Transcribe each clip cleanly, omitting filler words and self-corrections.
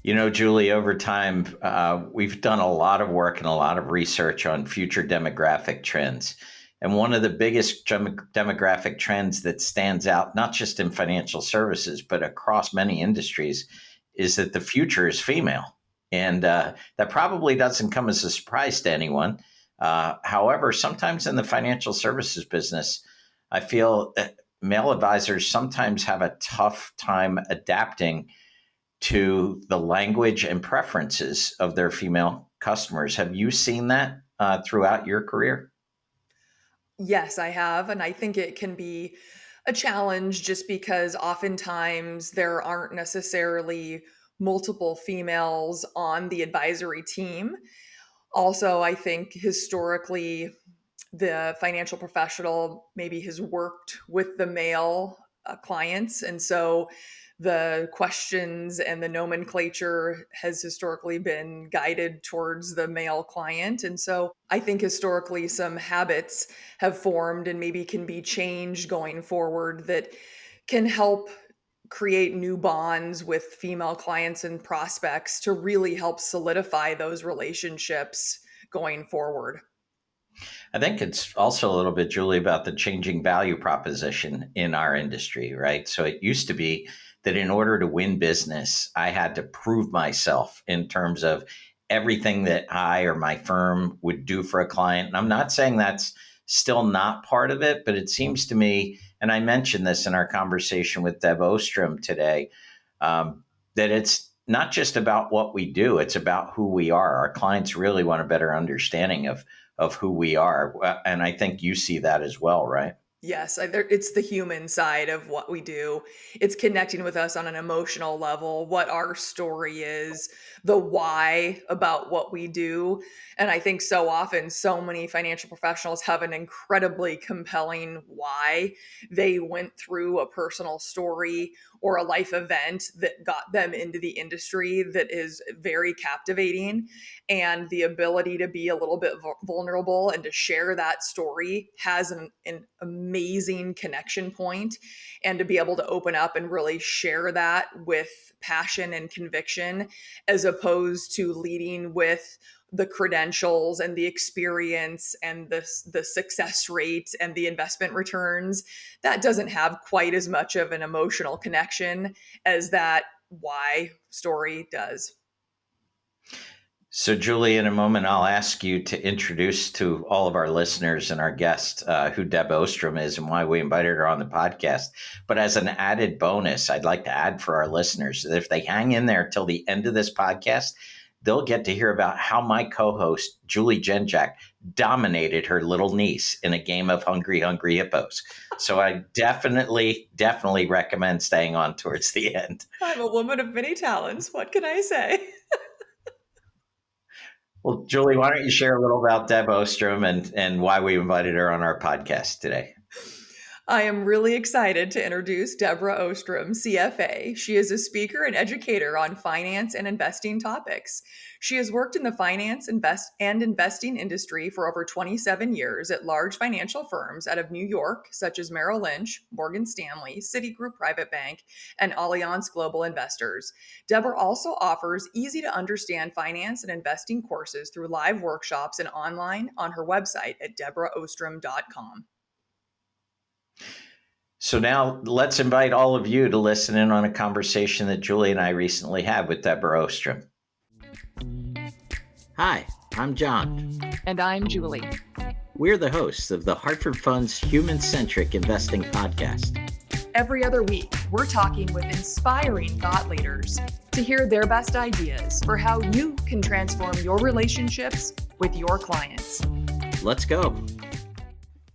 You know, Julie, over time, we've done a lot of work and a lot of research on future demographic trends. And one of the biggest demographic trends that stands out, not just in financial services, but across many industries, is that the future is female. And that probably doesn't come as a surprise to anyone. However, sometimes in the financial services business, I feel that male advisors sometimes have a tough time adapting to the language and preferences of their female customers. Have you seen that throughout your career? Yes, I have. And I think it can be a challenge just because oftentimes there aren't necessarily multiple females on the advisory team. Also, I think historically, the financial professional maybe has worked with the male clients. And so the questions and the nomenclature has historically been guided towards the male client. And so I think historically some habits have formed and maybe can be changed going forward that can help create new bonds with female clients and prospects to really help solidify those relationships going forward. I think it's also a little bit, Julie, about the changing value proposition in our industry, right? So it used to be that in order to win business, I had to prove myself in terms of everything that I or my firm would do for a client. And I'm not saying that's still not part of it, but it seems to me, and I mentioned this in our conversation with Deb Ostrom today, that it's not just about what we do, it's about who we are. Our clients really want a better understanding of who we are. And I think you see that as well, right? Yes, it's the human side of what we do. It's connecting with us on an emotional level, what our story is, the why about what we do. And I think so often, so many financial professionals have an incredibly compelling why. They went through a personal story or a life event that got them into the industry that is very captivating. And the ability to be a little bit vulnerable and to share that story has an amazing connection point. And to be able to open up and really share that with passion and conviction, as opposed to leading with the credentials and the experience and the success rate and the investment returns, that doesn't have quite as much of an emotional connection as that why story does. So, Julie, in a moment, I'll ask you to introduce to all of our listeners and our guest who Deb Ostrom is and why we invited her on the podcast. But as an added bonus, I'd like to add for our listeners that if they hang in there till the end of this podcast, they'll get to hear about how my co-host, Julie Genjak, dominated her little niece in a game of Hungry Hungry Hippos. So I definitely recommend staying on towards the end. I'm a woman of many talents. What can I say? Well, Julie, why don't you share a little about Deb Ostrom and why we invited her on our podcast today? I am really excited to introduce Debra Ohstrom, CFA. She is a speaker and educator on finance and investing topics. She has worked in the finance and investing industry for over 27 years at large financial firms out of New York, such as Merrill Lynch, Morgan Stanley, Citigroup Private Bank, and Allianz Global Investors. Debra also offers easy to understand finance and investing courses through live workshops and online on her website at debraostrom.com. So now let's invite all of you to listen in on a conversation that Julie and I recently had with Debra Ohstrom. Hi, I'm John. And I'm Julie. We're the hosts of the Hartford Fund's Human-Centric Investing Podcast. Every other week, we're talking with inspiring thought leaders to hear their best ideas for how you can transform your relationships with your clients. Let's go.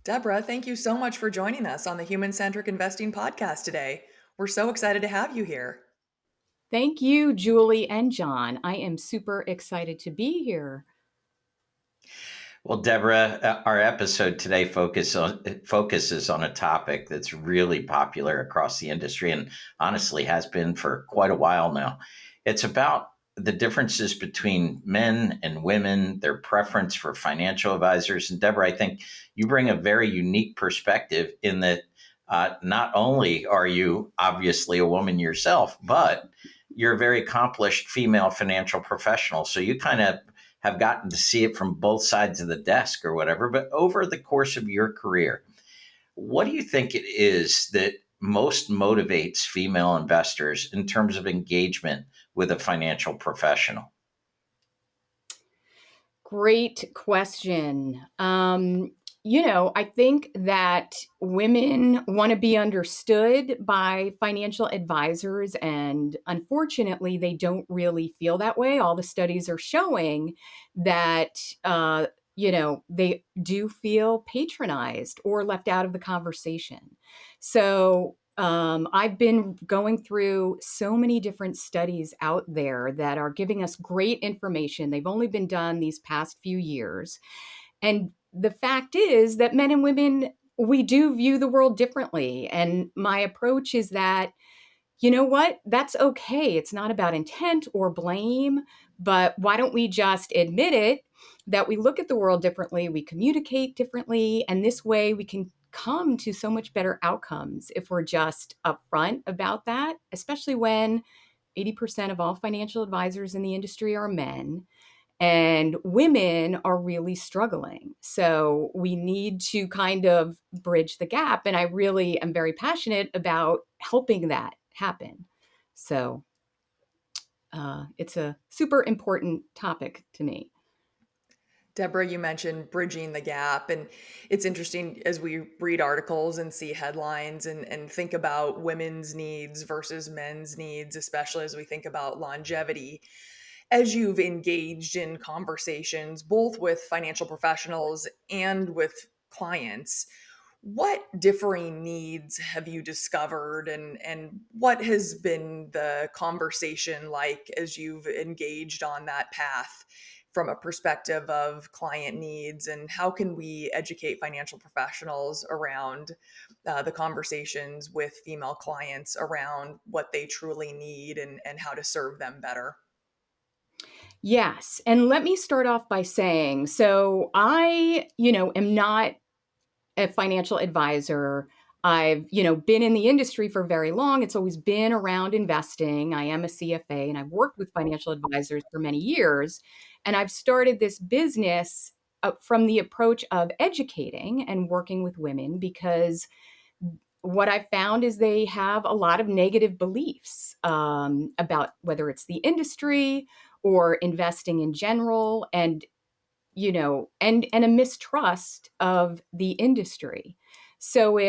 Debra, thank you so much for joining us on the Human-Centric Investing Podcast today. We're so excited to have you here. Thank you, Julie and John. I am super excited to be here. Well, Debra, our episode today focuses on a topic that's really popular across the industry and honestly has been for quite a while now. It's about the differences between men and women, their preference for financial advisors. And Deborah, I think you bring a very unique perspective in that not only are you obviously a woman yourself, but you're a very accomplished female financial professional. So you kind of have gotten to see it from both sides of the desk or whatever. But over the course of your career, what do you think it is that most motivates female investors in terms of engagement with a financial professional? Great question. I think that women want to be understood by financial advisors, and unfortunately, they don't really feel that way. All the studies are showing that, they do feel patronized or left out of the conversation. So, I've been going through so many different studies out there that are giving us great information. They've only been done these past few years. And the fact is that men and women, we do view the world differently. And my approach is that, you know what? That's okay. It's not about intent or blame, but why don't we just admit it that we look at the world differently, we communicate differently, and this way we can come to so much better outcomes if we're just upfront about that, especially when 80% of all financial advisors in the industry are men and women are really struggling. So we need to kind of bridge the gap. And I really am very passionate about helping that happen. So it's a super important topic to me. Deborah, you mentioned bridging the gap, and it's interesting as we read articles and see headlines and think about women's needs versus men's needs, especially as we think about longevity. As you've engaged in conversations, both with financial professionals and with clients, what differing needs have you discovered, and what has been the conversation like as you've engaged on that path from a perspective of client needs, and how can we educate financial professionals around the conversations with female clients around what they truly need and how to serve them better? Yes. And let me start off by saying, so I, am not a financial advisor. I've, been in the industry for very long. It's always been around investing. I am a CFA and I've worked with financial advisors for many years. And I've started this business from the approach of educating and working with women because what I found is they have a lot of negative beliefs about whether it's the industry or investing in general. And a mistrust of the industry. So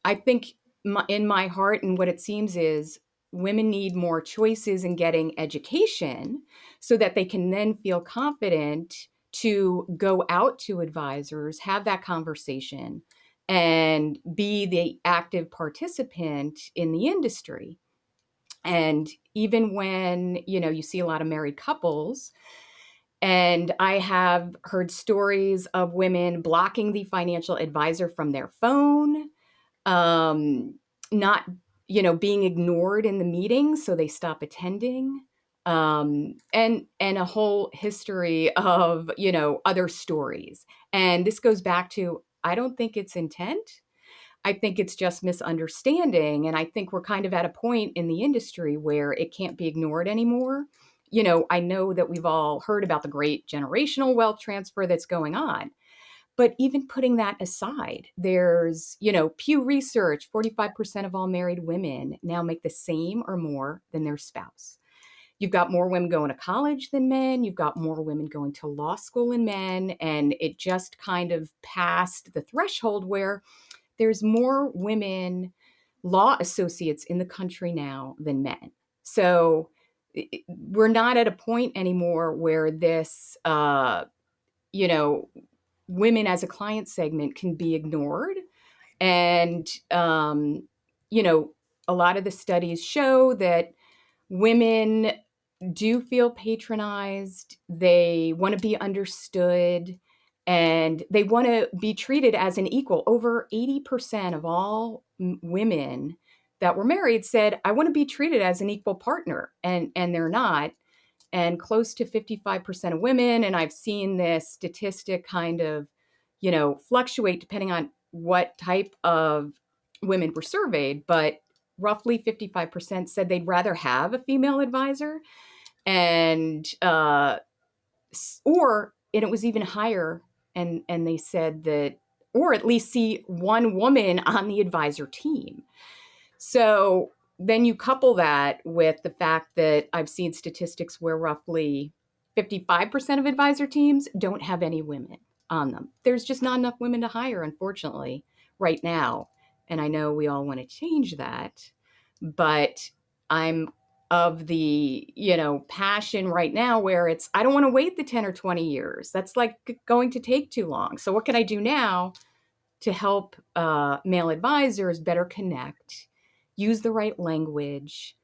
I think in my heart and what it seems is women need more choices in getting education so that they can then feel confident to go out to advisors, have that conversation, and be the active participant in the industry. And even when, you see a lot of married couples, and I have heard stories of women blocking the financial advisor from their phone, not, being ignored in the meeting, so they stop attending, and a whole history of, other stories. And this goes back to, I don't think it's intent. I think it's just misunderstanding. And I think we're kind of at a point in the industry where it can't be ignored anymore. I know that we've all heard about the great generational wealth transfer that's going on. But even putting that aside, there's, Pew Research, 45% of all married women now make the same or more than their spouse. You've got more women going to college than men. You've got more women going to law school than men. And it just kind of passed the threshold where there's more women law associates in the country now than men. So we're not at a point anymore where this, you know, women as a client segment can be ignored. And, a lot of the studies show that women do feel patronized. They want to be understood and they want to be treated as an equal. Over 80% of all women that were married said, I want to be treated as an equal partner. And they're not. and close to 55% of women. And I've seen this statistic kind of, fluctuate depending on what type of women were surveyed, but roughly 55% said they'd rather have a female advisor. And, and it was even higher. And they said that, or at least see one woman on the advisor team. So then you couple that with the fact that I've seen statistics where roughly 55% of advisor teams don't have any women on them. There's just not enough women to hire, unfortunately, right now. And I know we all want to change that, but I'm of the, passion right now where I don't want to wait the 10 or 20 years. That's like going to take too long. So what can I do now to help male advisors better connect, use the right language,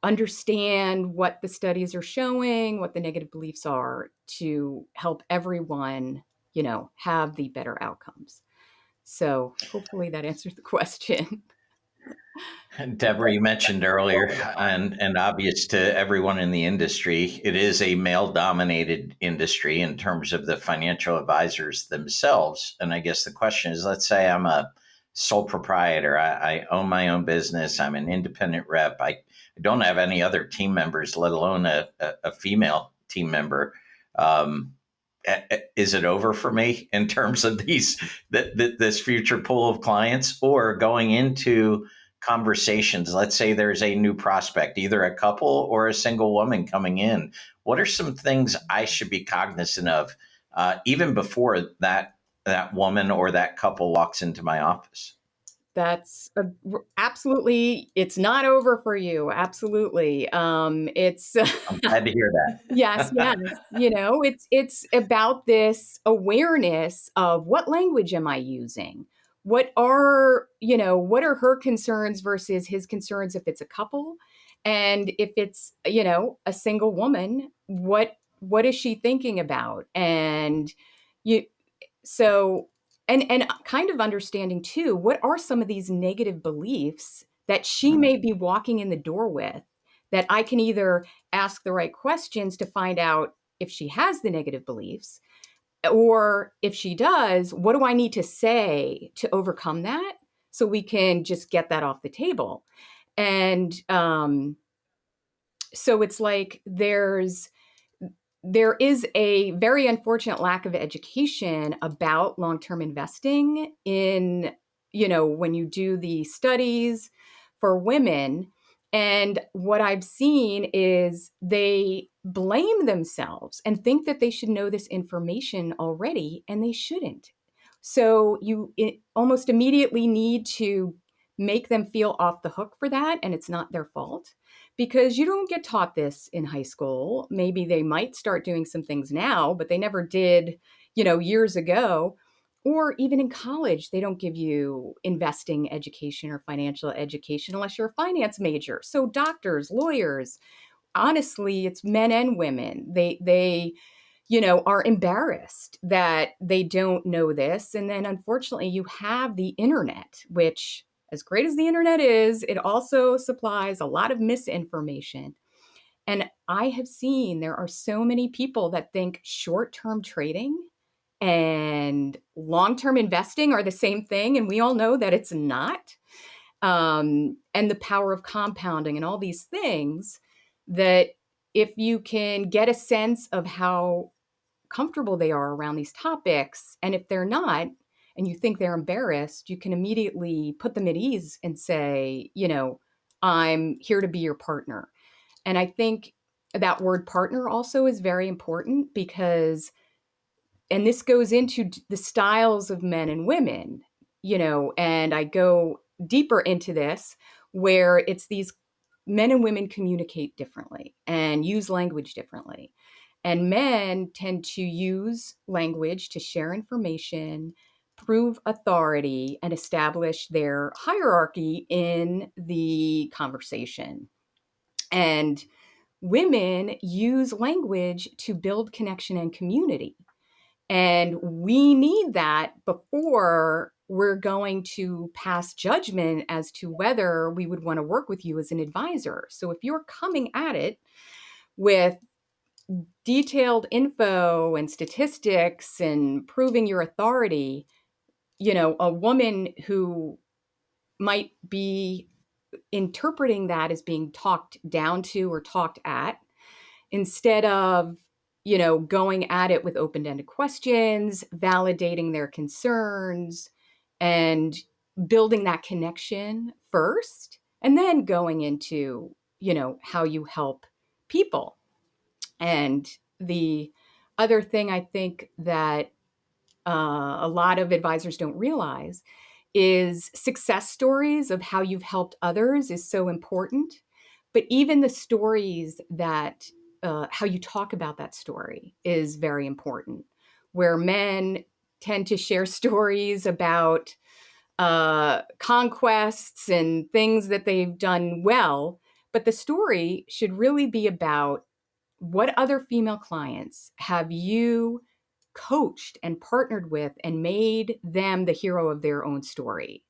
understand what the studies are showing, what the negative beliefs are, to help everyone, have the better outcomes. So hopefully that answers the question. Deborah, you mentioned earlier, and obvious to everyone in the industry, it is a male dominated industry in terms of the financial advisors themselves. And I guess the question is, let's say I'm a sole proprietor, I own my own business, I'm an independent rep, I don't have any other team members, let alone a female team member. Is it over for me in terms of this future pool of clients, or going into conversations? Let's say there's a new prospect, either a couple or a single woman coming in. What are some things I should be cognizant of even before that woman or that couple walks into my office? That's absolutely, it's not over for you. Absolutely. It's I'm glad to hear yes, that. yes. It's about this awareness of what language am I using? What are her concerns versus his concerns if it's a couple? And if it's, a single woman, what is she thinking about? And you so and kind of understanding too, what are some of these negative beliefs that she may be walking in the door with, that I can either ask the right questions to find out if she has the negative beliefs, or if she does, what do I need to say to overcome that, so we can just get that off the table. And so it's like there is a very unfortunate lack of education about long-term investing in, when you do the studies for women. And what I've seen is they blame themselves and think that they should know this information already, and they shouldn't. So you almost immediately need to make them feel off the hook for that, and it's not their fault, because you don't get taught this in high school. Maybe they might start doing some things now, but they never did, years ago. Or even in college, they don't give you investing education or financial education unless you're a finance major. So doctors, lawyers, honestly, it's men and women. They are embarrassed that they don't know this. And then unfortunately, you have the internet, which, as great as the internet is, it also supplies a lot of misinformation. And I have seen there are so many people that think short-term trading and long-term investing are the same thing. And we all know that it's not. And the power of compounding and all these things, that if you can get a sense of how comfortable they are around these topics, and if they're not, and you think they're embarrassed, you can immediately put them at ease and say, I'm here to be your partner. And I think that word partner also is very important, because, and this goes into the styles of men and women, and I go deeper into this, where it's these men and women communicate differently and use language differently. And men tend to use language to share information, prove authority, and establish their hierarchy in the conversation. And women use language to build connection and community. And we need that before we're going to pass judgment as to whether we would want to work with you as an advisor. So if you're coming at it with, detailed info and statistics and proving your authority, a woman who might be interpreting that as being talked down to or talked at, instead of, going at it with open-ended questions, validating their concerns, and building that connection first, and then going into, how you help people. And the other thing I think that a lot of advisors don't realize is success stories of how you've helped others is so important. But even the stories that, how you talk about that story is very important. Where men tend to share stories about conquests and things that they've done well, but the story should really be about what other female clients have you coached and partnered with and made them the hero of their own story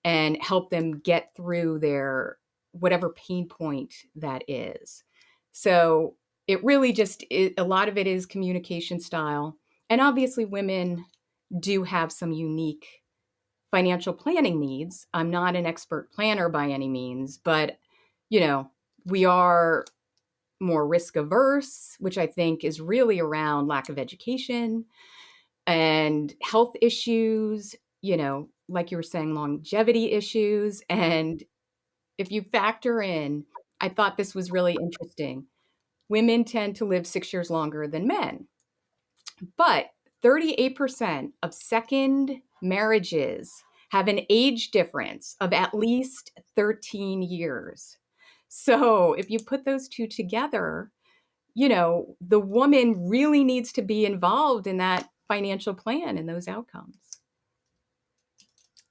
and help them get through their whatever pain point that is. So it really just a lot of it is communication style. And obviously women do have some unique financial planning needs. I'm not an expert planner by any means, but we are more risk averse, which I think is really around lack of education and health issues, like you were saying, longevity issues. And if you factor in, I thought this was really interesting. Women tend to live 6 years longer than men, but 38% of second marriages have an age difference of at least 13 years. So if you put those two together, the woman really needs to be involved in that financial plan and those outcomes.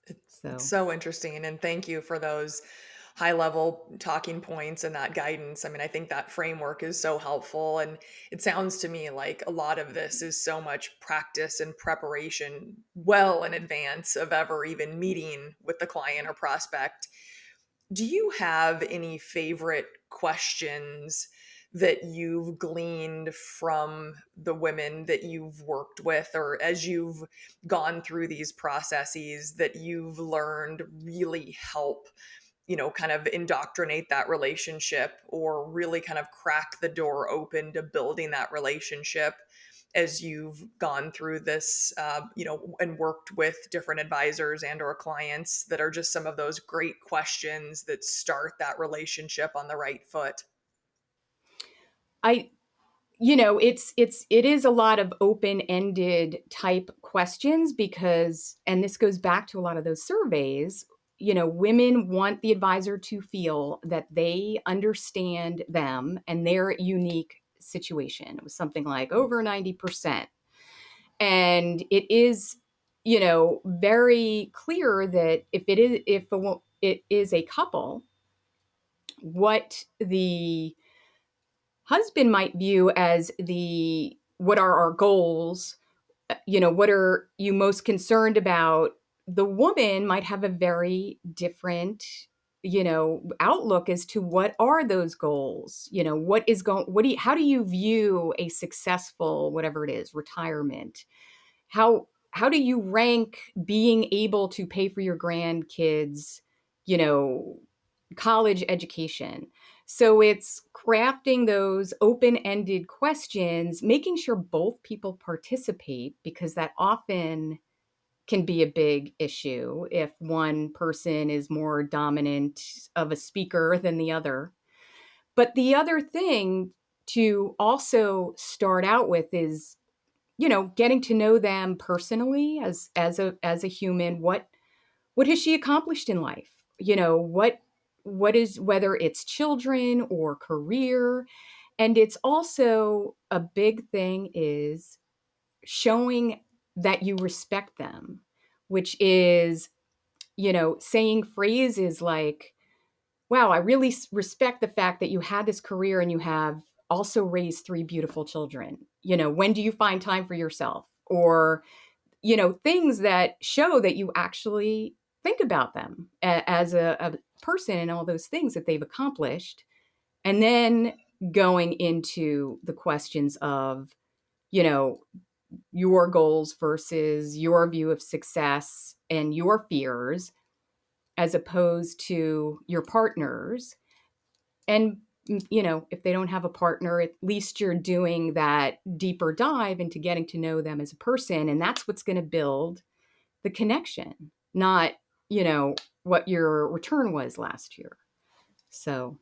It's so interesting. And thank you for those high level talking points and that guidance. I mean, I think that framework is so helpful. And it sounds to me like a lot of this is so much practice and preparation well in advance of ever even meeting with the client or prospect. Do you have any favorite questions that you've gleaned from the women that you've worked with, or as you've gone through these processes that you've learned really help, kind of indoctrinate that relationship or really kind of crack the door open to building that relationship as you've gone through this, and worked with different advisors and or clients, that are just some of those great questions that start that relationship on the right foot? I it is a lot of open-ended type questions because, and this goes back to a lot of those surveys, women want the advisor to feel that they understand them and their unique situation. It was something like over 90%. And it is, very clear that it is a couple, what the husband might view as what are our goals, what are you most concerned about, the woman might have a very different outlook as to what are those goals, how do you view a successful, whatever it is, retirement, how do you rank being able to pay for your grandkids, you know college education. So it's crafting those open-ended questions, making sure both people participate, because that often can be a big issue if one person is more dominant of a speaker than the other. But the other thing to also start out with is, getting to know them personally as a human. What has she accomplished in life? What is, whether it's children or career. And it's also a big thing is showing that you respect them, which is, saying phrases like, wow, I really respect the fact that you had this career and you have also raised three beautiful children. When do you find time for yourself? Or, things that show that you actually think about them as a person and all those things that they've accomplished. And then going into the questions of, you know, your goals versus your view of success and your fears, as opposed to your partner's. And, if they don't have a partner, at least you're doing that deeper dive into getting to know them as a person. And that's what's going to build the connection, not, what your return was last year. So,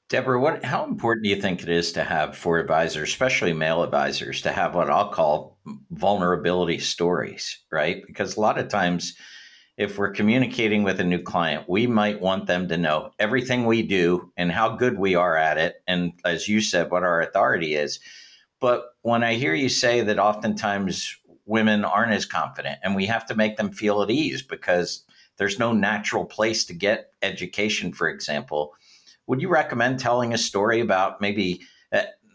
Deborah, how important do you think it is to have for advisors, especially male advisors, to have what I'll call vulnerability stories, right? Because a lot of times, if we're communicating with a new client, we might want them to know everything we do and how good we are at it. And as you said, what our authority is. But when I hear you say that oftentimes women aren't as confident and we have to make them feel at ease because there's no natural place to get education, for example, would you recommend telling a story about maybe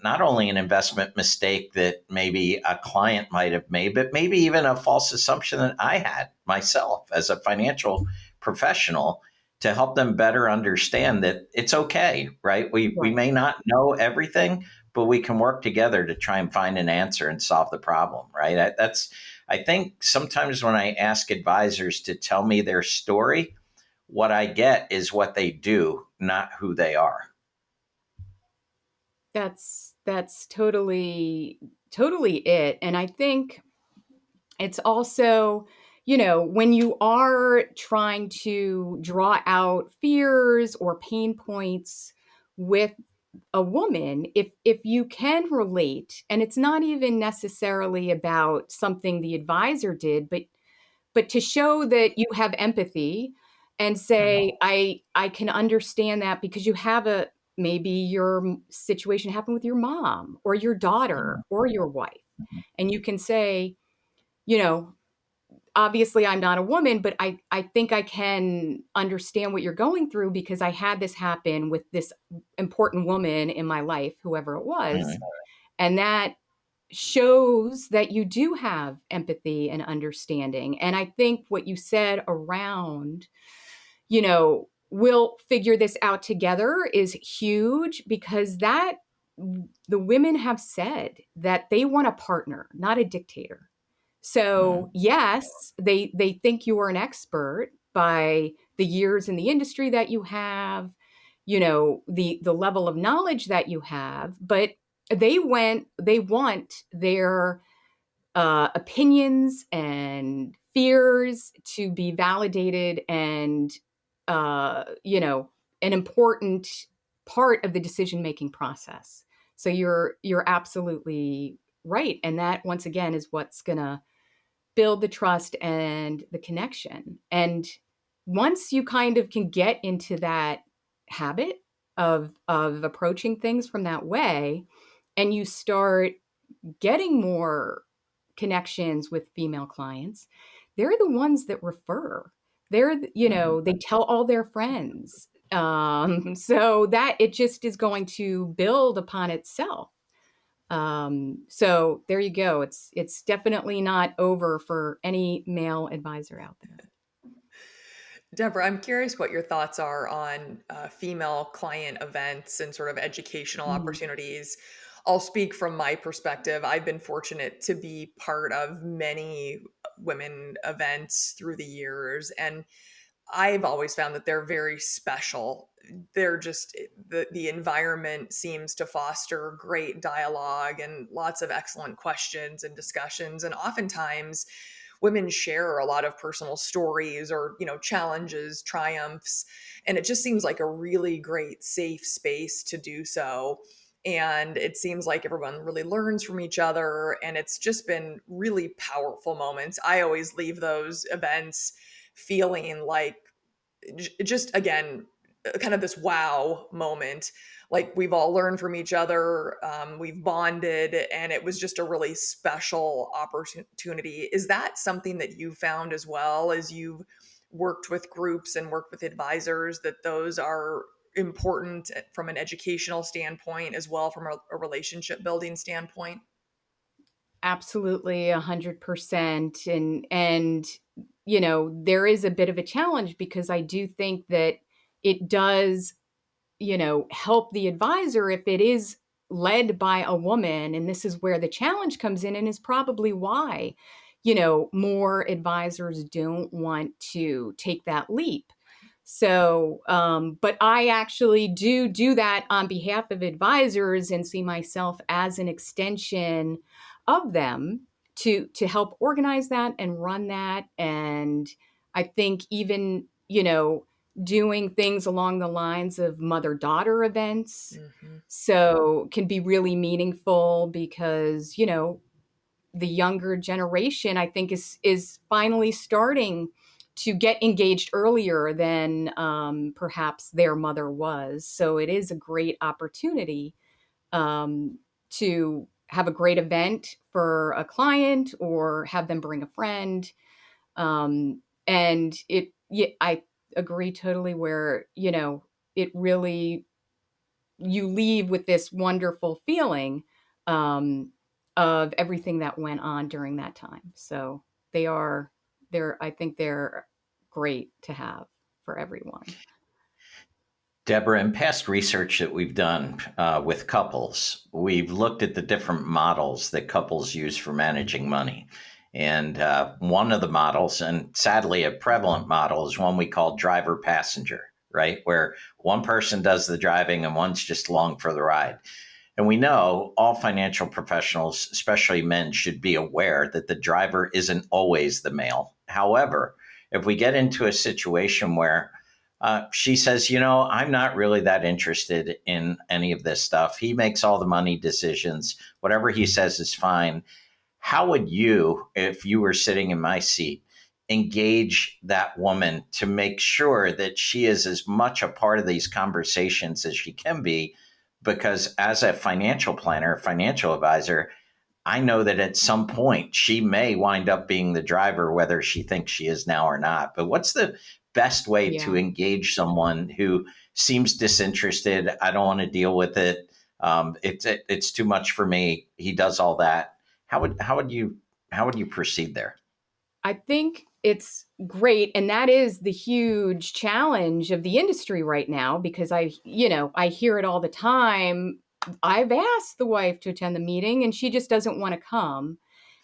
not only an investment mistake that maybe a client might have made, but maybe even a false assumption that I had myself as a financial professional to help them better understand that it's okay, right? We right. may not know everything, but we can work together to try and find an answer and solve the problem, right? I think sometimes when I ask advisors to tell me their story, what I get is what they do, not who they are. That's totally it. And I think it's also, when you are trying to draw out fears or pain points with a woman, if you can relate, and it's not even necessarily about something the advisor did, but to show that you have empathy and say, I can understand that because you have maybe your situation happened with your mom or your daughter or your wife. And you can say, you know, obviously I'm not a woman, but I think I can understand what you're going through because I had this happen with this important woman in my life, whoever it was. Mhm. And that shows that you do have empathy and understanding. And I think what you said around, we'll figure this out together is huge because the women have said that they want a partner, not a dictator. So yes, they think you are an expert by the years in the industry that you have, the level of knowledge that you have, but they want their opinions and fears to be validated and an important part of the decision making process. So you're absolutely right, and that once again is what's going to build the trust and the connection. And once you kind of can get into that habit of approaching things from that way, and you start getting more connections with female clients, they're the ones that refer. They tell all their friends. So that it just is going to build upon itself. So there you go. It's definitely not over for any male advisor out there. Deborah, I'm curious what your thoughts are on female client events and sort of educational Mhm. opportunities. I'll speak from my perspective. I've been fortunate to be part of many women events through the years, and I've always found that they're very special. They're just the environment seems to foster great dialogue and lots of excellent questions and discussions, and oftentimes women share a lot of personal stories or challenges, triumphs, and it just seems like a really great safe space to do so. And it seems like everyone really learns from each other, and it's just been really powerful moments. I always leave those events feeling like just again kind of this wow moment, like we've all learned from each other, we've bonded, and it was just a really special opportunity. Is that something that you found as well as you've worked with groups and worked with advisors, that those are important from an educational standpoint as well from a relationship building standpoint? Absolutely, 100%. And there is a bit of a challenge because I do think that it does help the advisor if it is led by a woman. And this is where the challenge comes in, and is probably why, more advisors don't want to take that leap. So, but I actually do that on behalf of advisors and see myself as an extension of them to help organize that and run that. And I think even, doing things along the lines of mother-daughter events, so can be really meaningful because, the younger generation, I think, is finally starting to get engaged earlier than perhaps their mother was. So it is a great opportunity to have a great event for a client or have them bring a friend. And I agree totally where, it really, you leave with this wonderful feeling um, of everything that went on during that time. So I think they're great to have for everyone. Deborah, in past research that we've done with couples, we've looked at the different models that couples use for managing money. And one of the models, and sadly a prevalent model, is one we call driver passenger, right? Where one person does the driving and one's just along for the ride. And we know all financial professionals, especially men, should be aware that the driver isn't always the male. However, if we get into a situation where she says, I'm not really that interested in any of this stuff. He makes all the money decisions. Whatever he says is fine. How would you, if you were sitting in my seat, engage that woman to make sure that she is as much a part of these conversations as she can be? Because as a financial planner, financial advisor, I know that at some point she may wind up being the driver, whether she thinks she is now or not. But what's the best way to Yeah. engage someone who seems disinterested? I don't want to deal with it. It's too much for me. He does all that. How would you proceed there? I think it's great. And that is the huge challenge of the industry right now, because I hear it all the time. I've asked the wife to attend the meeting and she just doesn't want to come.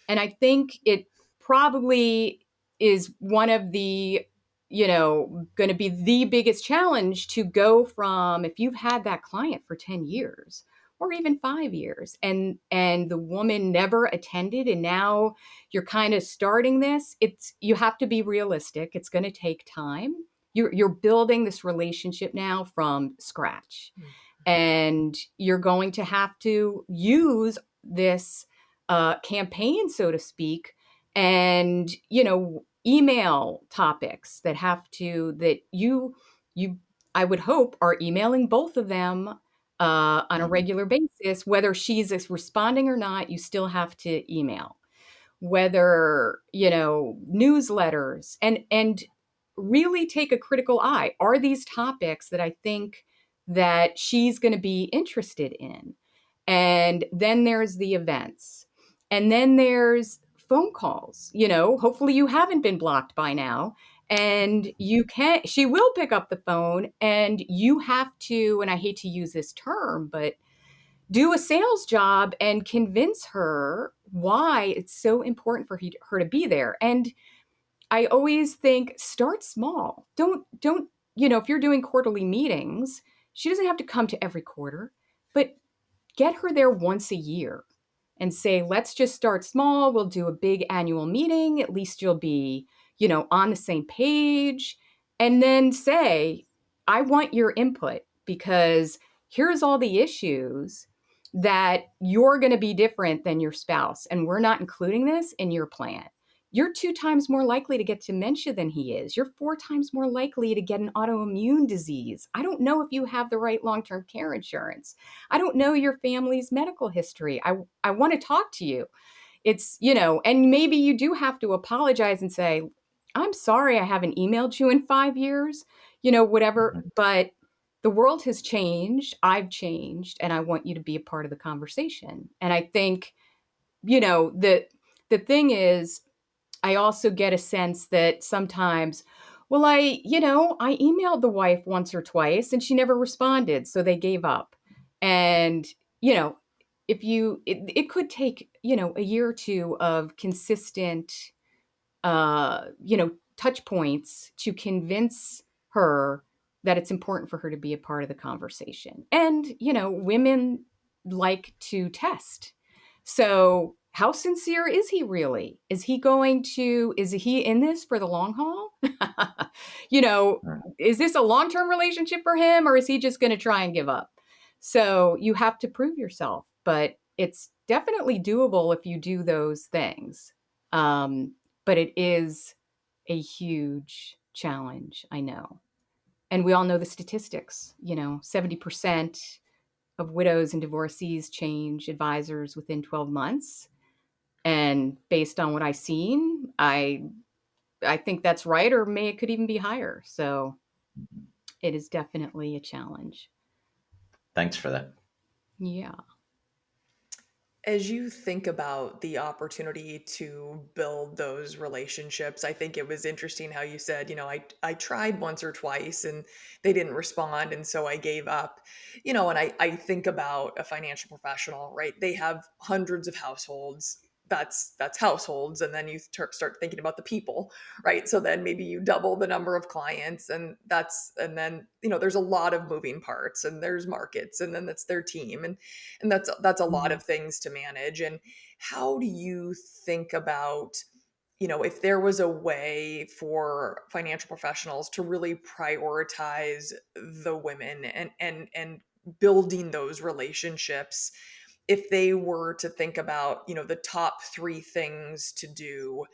And I think it probably is one of the, going to be the biggest challenge to go from, if you've had that client for 10 years or even 5 years and the woman never attended and now you're kind of starting this, you have to be realistic. It's going to take time. You're building this relationship now from scratch. And you're going to have to use this campaign, so to speak, and email topics that you I would hope are emailing both of them on a Mhm. regular basis. Whether she's responding or not, you still have to email. Whether newsletters, and really take a critical eye. Are these topics that I think that she's going to be interested in? And then there's the events. And then there's phone calls. Hopefully you haven't been blocked by now. And she will pick up the phone and you have to, and I hate to use this term, but do a sales job and convince her why it's so important for her to be there. And I always think, start small. Don't, if you're doing quarterly meetings, she doesn't have to come to every quarter, but get her there once a year and say, let's just start small. We'll do a big annual meeting. At least you'll be, on the same page. And then say, I want your input because here's all the issues that you're going to be different than your spouse. And we're not including this in your plan. You're 2 times more likely to get dementia than he is. You're 4 times more likely to get an autoimmune disease. I don't know if you have the right long-term care insurance. I don't know your family's medical history. I want to talk to you. It's, and maybe you do have to apologize and say, I'm sorry I haven't emailed you in 5 years, whatever. Mhm. But the world has changed. I've changed, and I want you to be a part of the conversation. And I think, the thing is, I also get a sense that sometimes Well, I emailed the wife once or twice and she never responded, so they gave up. And, you know, it could take, a year or two of consistent, touch points to convince her that it's important for her to be a part of the conversation. And, women like to test. So, how sincere is he really? Is he in this for the long haul? you know, Mm. is this a long term relationship for him or is he just going to try and give up? So, you have to prove yourself, but it's definitely doable if you do those things. But it is a huge challenge, I know. And we all know the statistics, 70% of widows and divorcees change advisors within 12 months. And based on what I've seen, I think that's right, or it could even be higher. So it is definitely a challenge. Thanks for that. Yeah. As you think about the opportunity to build those relationships, I think it was interesting how you said, I tried once or twice and they didn't respond. And so I gave up, and I think about a financial professional, right? They have hundreds of households. That's households. And then you start thinking about the people, right? So then maybe you double the number of clients and then, there's a lot of moving parts and there's markets and then that's their team. And that's a lot Mhm. of things to manage. And how do you think about, if there was a way for financial professionals to really prioritize the women and building those relationships, if they were to think about, the top 3 things to do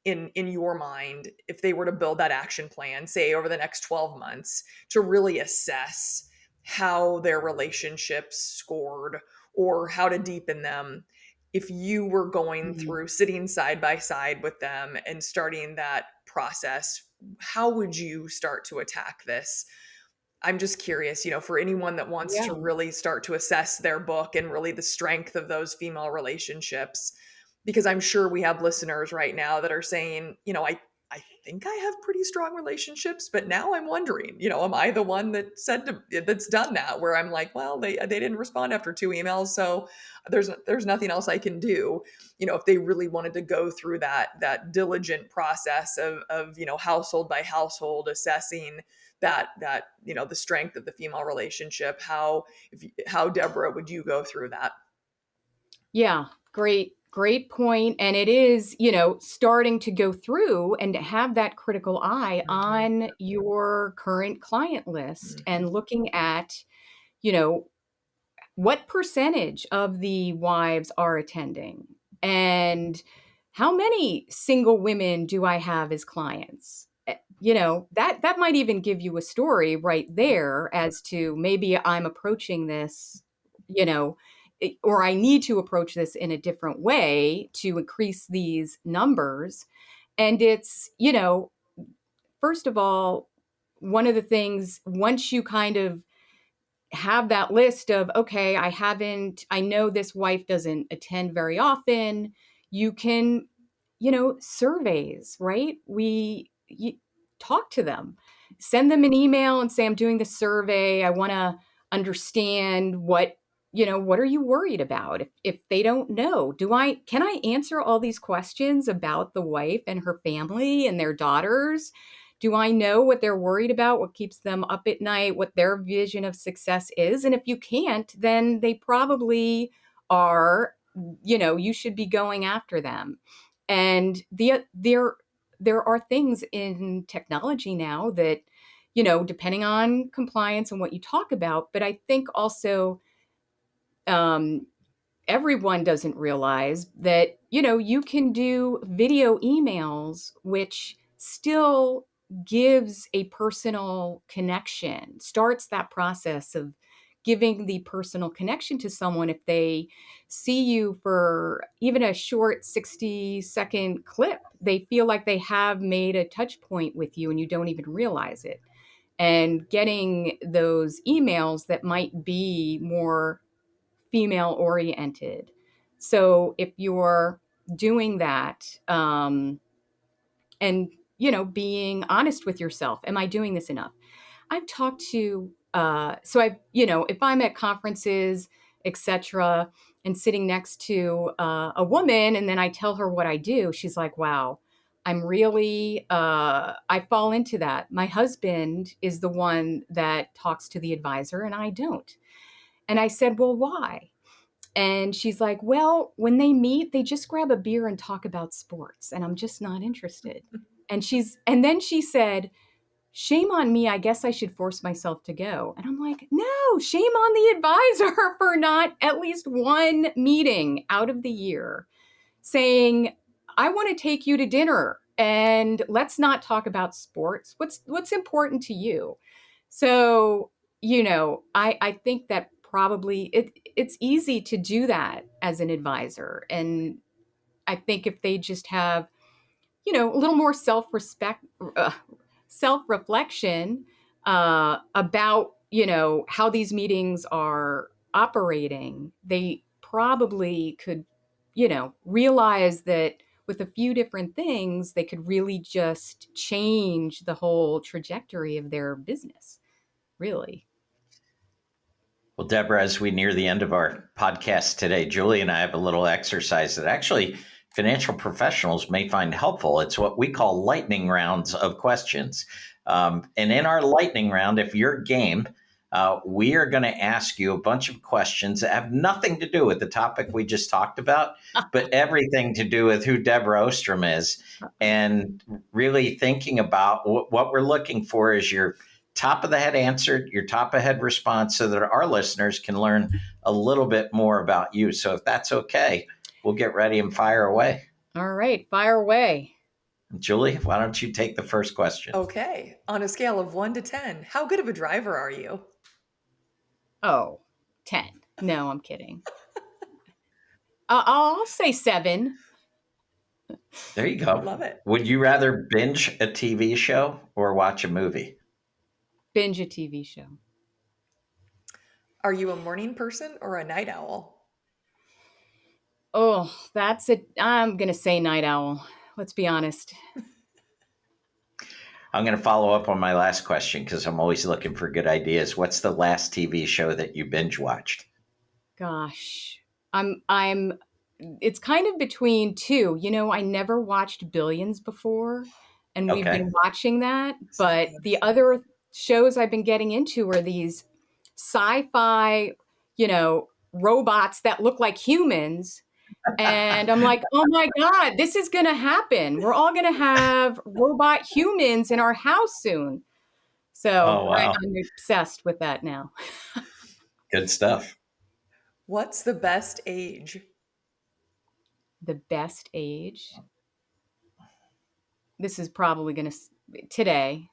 in your mind, if they were to build that action plan, say over the next 12 months, to really assess how their relationships scored or how to deepen them, if you were going Mhm. through sitting side by side with them and starting that process, how would you start to attack this? I'm just curious, for anyone that wants Yeah. to really start to assess their book and really the strength of those female relationships, because I'm sure we have listeners right now that are saying, I think I have pretty strong relationships, but now I'm wondering, am I the one that's done that where I'm like, well, they didn't respond after 2 emails, so there's nothing else I can do. If they really wanted to go through that diligent process of household by household assessing the strength of the female relationship, how, Deborah, would you go through that? Yeah, great point. And it is, starting to go through and to have that critical eye Mhm, on your current client list mhm, and looking at, you know, what percentage of the wives are attending and how many single women do I have as clients? That might even give you a story right there as to maybe I'm approaching this, you know, or I need to approach this in a different way to increase these numbers. And it's, first of all, one of the things, once you kind of have that list of, okay, I know this wife doesn't attend very often, you can, surveys, right? You talk to them, send them an email and say, I'm doing this survey. I want to understand what are you worried about? If they don't know, can I answer all these questions about the wife and her family and their daughters? Do I know what they're worried about, what keeps them up at night, what their vision of success is? And if you can't, then they probably are, you should be going after them. And there are things in technology now that, depending on compliance and what you talk about, but I think also um, everyone doesn't realize that, you can do video emails, which still gives a personal connection, starts that process of giving the personal connection to someone. If they see you for even a short 60-second clip, they feel like they have made a touch point with you and you don't even realize it. And getting those emails that might be more female oriented. So if you're doing that, and being honest with yourself. Am I doing this enough? I've talked to, if I'm at conferences, etc., and sitting next to a woman, and then I tell her what I do, she's like, wow, I fall into that. My husband is the one that talks to the advisor and I don't. And I said, well, why? And she's like, well, when they meet, they just grab a beer and talk about sports, and I'm just not interested. And then she said, shame on me. I guess I should force myself to go. And I'm like, no, shame on the advisor for not at least one meeting out of the year saying, I want to take you to dinner and let's not talk about sports. What's important to you? So, I think that probably it's easy to do that as an advisor. And I think if they just have, a little more self-reflection about, how these meetings are operating, they probably could, realize that with a few different things, they could really just change the whole trajectory of their business, really. Well, Deborah, as we near the end of our podcast today, Julie and I have a little exercise that actually financial professionals may find helpful. It's what we call lightning rounds of questions. And in our lightning round, if you're game, we are going to ask you a bunch of questions that have nothing to do with the topic we just talked about, but everything to do with who Debra Ohstrom is. And really thinking about what we're looking for is your top of the head answer, your top of head response, so that our listeners can learn a little bit more about you. So if that's okay, we'll get ready and fire away. All right, fire away. Julie, why don't you take the first question? Okay. On a scale of 1 to 10, how good of a driver are you? Oh, 10. No, I'm kidding. I'll say 7. There you go. Love it. Would you rather binge a TV show or watch a movie? Binge a TV show. Are you a morning person or a night owl? Oh, I'm going to say night owl. Let's be honest. I'm going to follow up on my last question because I'm always looking for good ideas. What's the last TV show that you binge watched? Gosh, it's kind of between two. I never watched Billions before, and we've been watching that. But the other shows I've been getting into are these sci-fi, robots that look like humans. And I'm like, oh my God, this is going to happen. We're all going to have robot humans in our house soon. So I'm obsessed with that now. Good stuff. What's the best age? The best age? This is probably going to, today.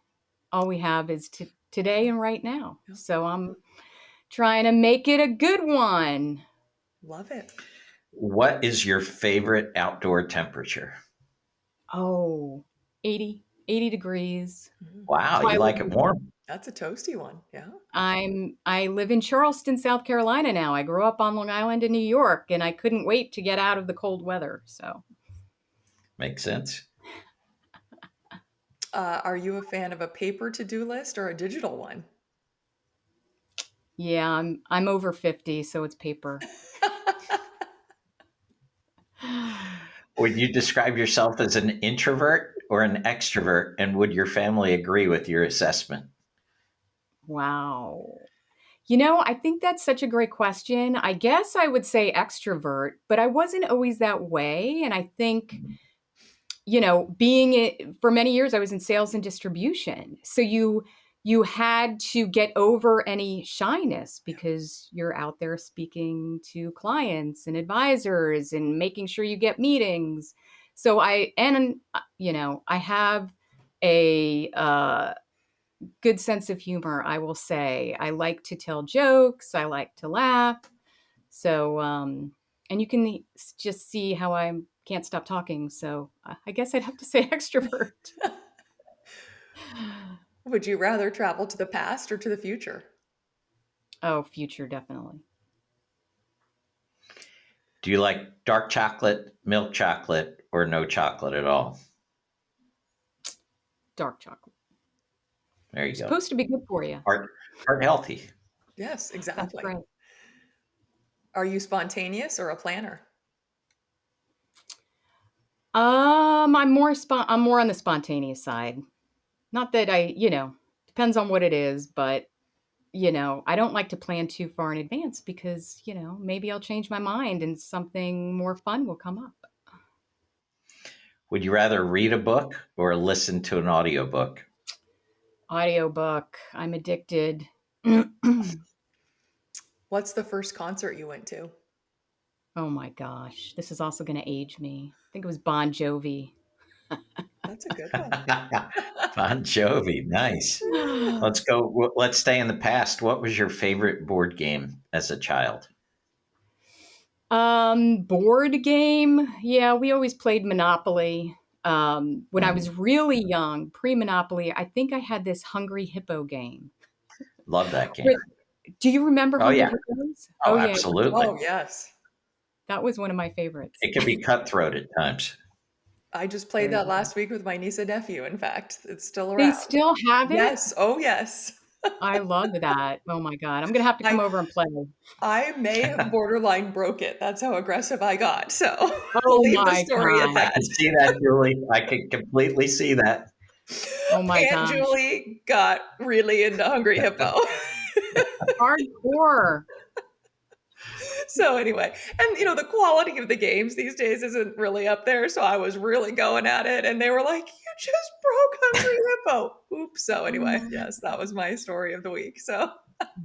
All we have is today and right now. So I'm trying to make it a good one. Love it. What is your favorite outdoor temperature? Oh, 80 degrees. Wow, you like it warm. That's a toasty one. Yeah. I live in Charleston, South Carolina now. I grew up on Long Island in New York, and I couldn't wait to get out of the cold weather. So makes sense. Are you a fan of a paper to-do list or a digital one? Yeah, I'm over 50, so it's paper. Would you describe yourself as an introvert or an extrovert? And would your family agree with your assessment? Wow. I think that's such a great question. I guess I would say extrovert, but I wasn't always that way. And I think, for many years, I was in sales and distribution. So you had to get over any shyness because you're out there speaking to clients and advisors and making sure you get meetings. So I have a good sense of humor, I will say. I like to tell jokes. I like to laugh. So, and you can just see how I can't stop talking. So I guess I'd have to say extrovert. Would you rather travel to the past or to the future? Oh, future, definitely. Do you like dark chocolate, milk chocolate, or no chocolate at all? dark chocolate. There you It's go. supposed to be good for you. Heart healthy. Yes, That's exactly. right. Are you spontaneous or a planner? I'm more on the spontaneous side. Not that depends on what it is, but I don't like to plan too far in advance because, maybe I'll change my mind and something more fun will come up. Would you rather read a book or listen to an audiobook? Audiobook. I'm addicted. Oh What's the first concert you went to? my gosh. This is also going to age me. I think it was Bon Jovi. That's a good one. Bon Jovi, nice. Let's go. Let's stay in the past. What was your favorite board game as a child? Board game. Yeah, we always played Monopoly. When I was Mhm. really young, pre-Monopoly, I think I had this Hungry Hippo game. Love that game. Wait, do you remember Oh Hungry yeah. Hippos? Oh, Oh yeah, absolutely. Oh, yes. that was one of my favorites. It can be cutthroat at times. I just played Very that good. last week with my niece and nephew, in fact. It's still They around. still have it? Yes. Oh, yes. I love that. Oh my god, I'm gonna have to come I over and play. I may have borderline broke it. That's how aggressive I got. So we'll Oh leave the my story at I god. that. can see that, Julie. I can completely see that. Oh my Aunt gosh. Julie got really into Hungry Hippo. Hardcore. So anyway, and the quality of the games these days isn't really up there. So I was really going at it, and they were like, "You just broke Hungry Hippo." Oops. So anyway, yes, that was my story of the week. So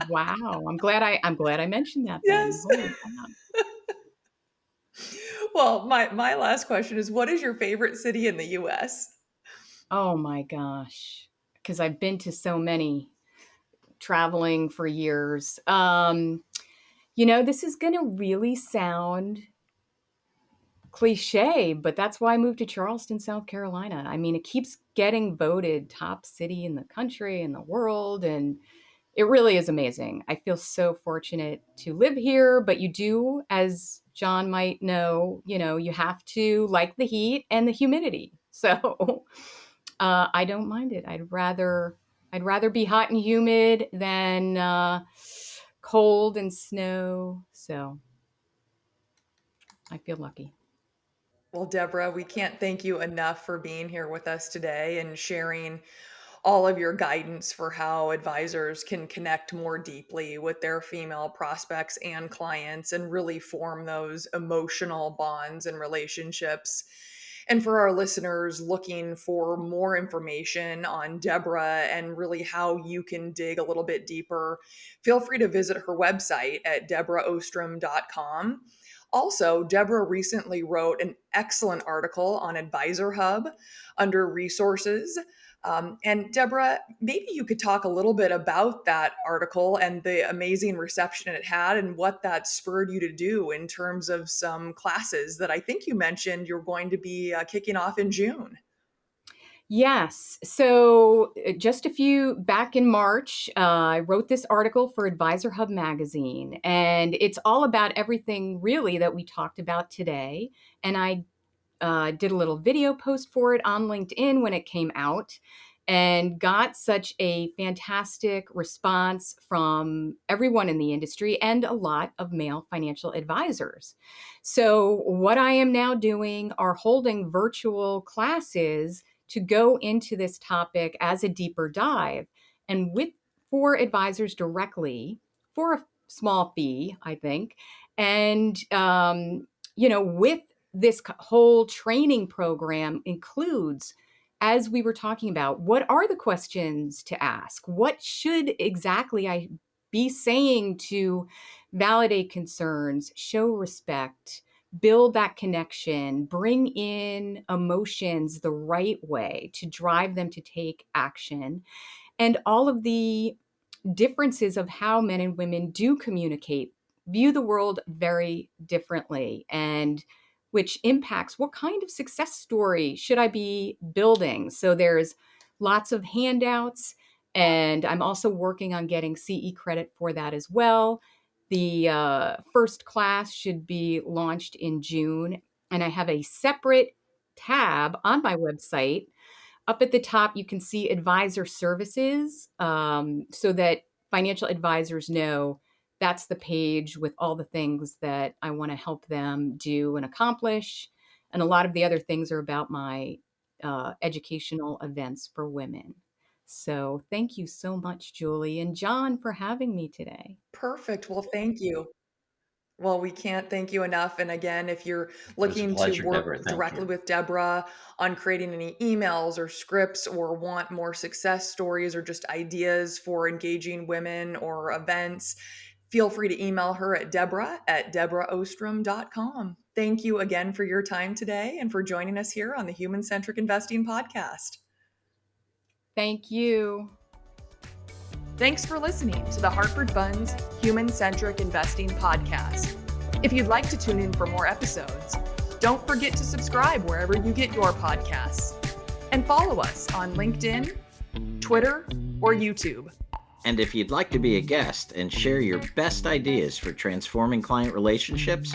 Wow. I'm glad I mentioned that then. yes. Holy cow. Well, my last question is, what is your favorite city in the U.S.? Oh my gosh. Because I've been to so many traveling for years. This is gonna really sound cliche, but that's why I moved to Charleston, South Carolina. I mean, it keeps getting voted top city in the country and the world, and it really is amazing. I feel so fortunate to live here, but you do, as John might know, you have to like the heat and the humidity. So I don't mind it. I'd rather be hot and humid than cold and snow. So I feel lucky. Well, Deborah, we can't thank you enough for being here with us today and sharing all of your guidance for how advisors can connect more deeply with their female prospects and clients and really form those emotional bonds and relationships. And for our listeners looking for more information on Deborah and really how you can dig a little bit deeper, feel free to visit her website at debraohstrom.com. Also, Deborah recently wrote an excellent article on Advisor Hub under resources. And Deborah, maybe you could talk a little bit about that article and the amazing reception it had and what that spurred you to do in terms of some classes that I think you mentioned you're going to be kicking off in June. Yes. So just a few back in March, I wrote this article for Advisor Hub magazine, and it's all about everything really that we talked about today. And I did a little video post for it on LinkedIn when it came out and got such a fantastic response from everyone in the industry and a lot of male financial advisors. So, what I am now doing are holding virtual classes to go into this topic as a deeper dive and with for advisors directly for a small fee, I think. And, with this whole training program includes, as we were talking about, what are the questions to ask? What should exactly I be saying to validate concerns, show respect, build that connection, bring in emotions the right way to drive them to take action, and all of the differences of how men and women do communicate, view the world very differently, and which impacts what kind of success story should I be building. So there's lots of handouts, and I'm also working on getting CE credit for that as well. The first class should be launched in June, and I have a separate tab on my website up at the top, you can see advisor services, so that financial advisors know that's the page with all the things that I want to help them do and accomplish. And a lot of the other things are about my educational events for women. So thank you so much, Julie and John, for having me today. Perfect. Well, thank you. Well, we can't thank you enough. And again, if you're It was a looking to pleasure, Deborah. work Thank directly you. with Deborah on creating any emails or scripts or want more success stories or just ideas for engaging women or events, feel free to email her at debraohstrom.com. Thank you again for your time today and for joining us here on the Human Centric Investing Podcast. Thank you. Thanks for listening to the Hartford Funds Human Centric Investing Podcast. If you'd like to tune in for more episodes, don't forget to subscribe wherever you get your podcasts and follow us on LinkedIn, Twitter, or YouTube. And if you'd like to be a guest and share your best ideas for transforming client relationships,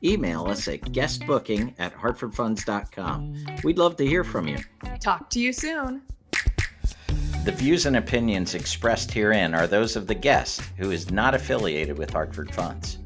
email us at guestbooking@hartfordfunds.com. We'd love to hear from you. Talk to you soon. The views and opinions expressed herein are those of the guest, who is not affiliated with Hartford Funds.